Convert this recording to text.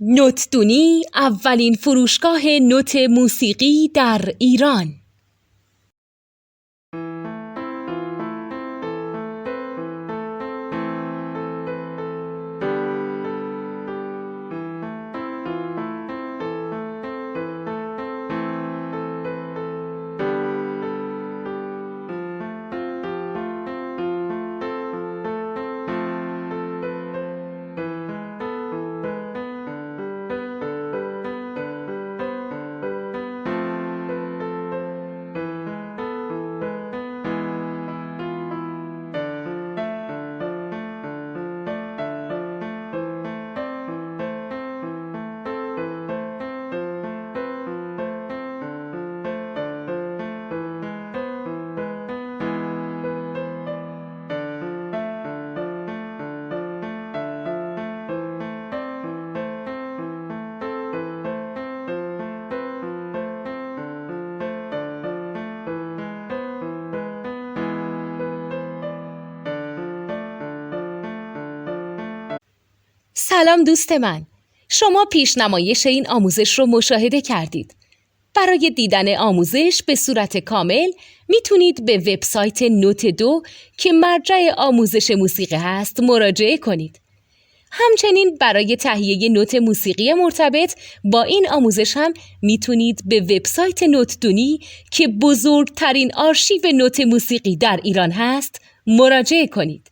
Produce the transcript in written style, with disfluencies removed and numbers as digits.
نوتدونی اولین فروشگاه نوت موسیقی در ایران. سلام دوست من، شما پیشنمایش این آموزش رو مشاهده کردید. برای دیدن آموزش به صورت کامل میتونید به وبسایت نوت 2 که مرجع آموزش موسیقی هست مراجعه کنید. همچنین برای تهیه نوت موسیقی مرتبط با این آموزش هم میتونید به وبسایت نوتدونی که بزرگترین آرشیو نوت موسیقی در ایران هست مراجعه کنید.